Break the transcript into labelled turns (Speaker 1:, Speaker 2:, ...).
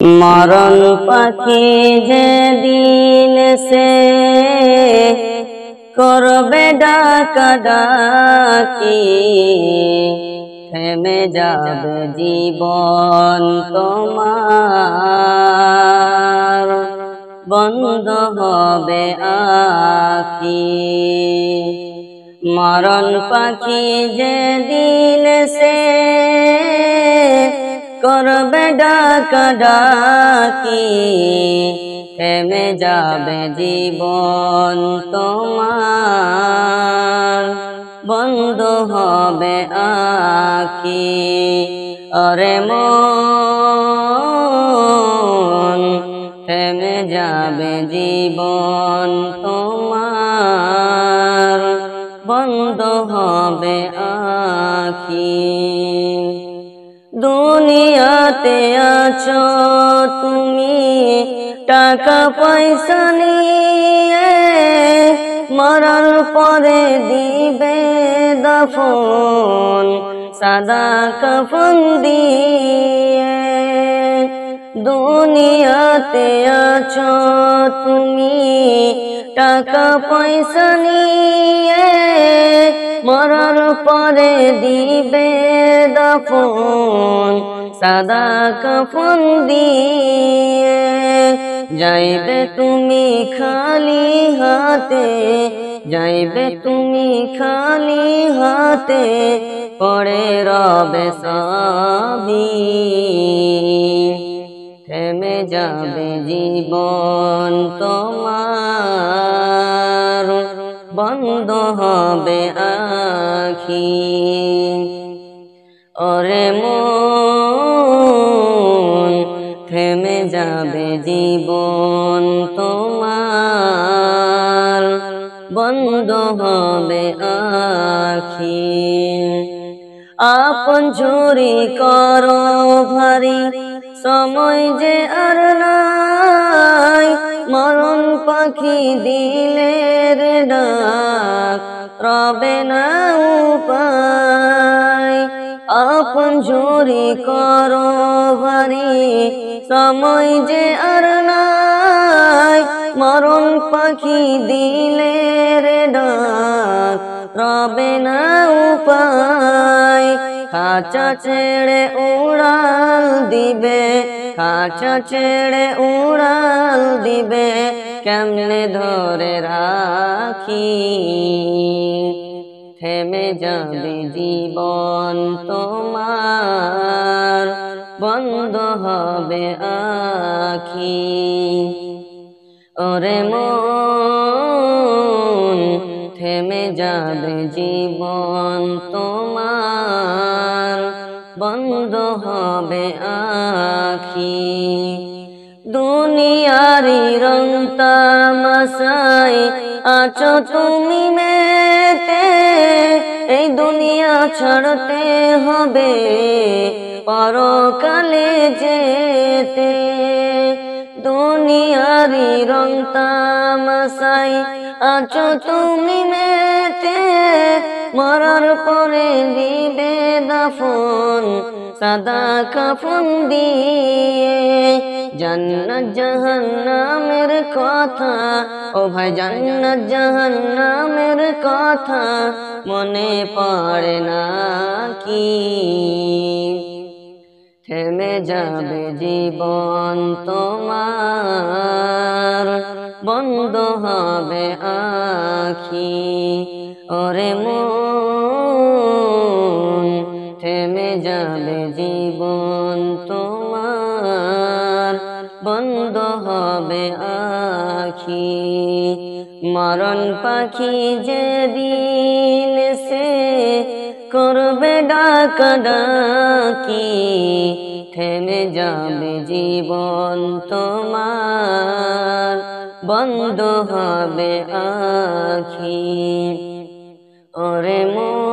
Speaker 1: মরণ পাখি যেদিন সে করবে ডাকাডাকি, থেমে যাবে জীবন তোমার, বন্ধ হবে আখি। মরণ পাখি যেদিন সে করবে ডাকাডাকি, থেমে যাবে জীবন তোমার, বন্ধ হবে আখি। ওরে মন, থেমে যাবে জীবন তোমার, বন্ধ হবে আখি। দুনিয়াতে আছো তুমি টাকা পয়সা নিয়ে, মরার পরে দিবে দাফন সাদা কাফন দিয়ে। দুনিয়াতে আছো তুমি টাকা পয়সা নিয়ে, মরার পরে দিবে দাফন সাদা কাফন দিয়ে। যাইবে তুমি খালি হাতে, যাইবে তুমি খালি হাতে, পড়ে রবে সবই, থেমে যাবে জীবন তোমার, বন্ধ হবে আখি। ওরে মন, থেমে যাবে জীবন তোমার, বন্ধ হবে আখি। আপন ঝুরি করো ভারী, সময় যে আর নাই, মরণ পাখি দিলে রে ডাক, রবে না উপায়। আপন ঝুরি করো ভারী, সময় যে আর নাই, মরণ পাখি দিলে রে ডাক, রবে না উপায়। খাঁচা ছেড়ে উড়াল দিবে, খাঁচা ছেড়ে উড়াল দিবে, কেমনে ধরে রাখি, থেমে যাবে জীবন তোমার, বন্ধ হবে আখি। ওরে মন, থেমে যাবে জীবন তোমার, বন্ধ হবে আখি। দুনিয়ারি রং তামাশায় আছো তুমি মেতে, এই দুনিয়া ছাড়তে হবে পরকালে যেতে। দুনিয়ারি রং তামাশায় আছো তুমি মেতে, মরার পরে দিবে দাফন সাদা কাফন দিয়ে। জান্নাত জাহান্নামের কথা, ও ভাই জান্নাত জাহান্নামের কথা মনে পড়ে না কি, থেমে যাবে জীবন তোমার, বন্ধ হবে আখি। ওরে মন, থেমে যাবে জীবন তোমার, বন্ধ হবে আখি। মরণ পাখি যেদিন সে করবে ডাকাডাকি, থেমে যাবে জীবন তোমার, বন্ধ হবে আখি। ওরে মন।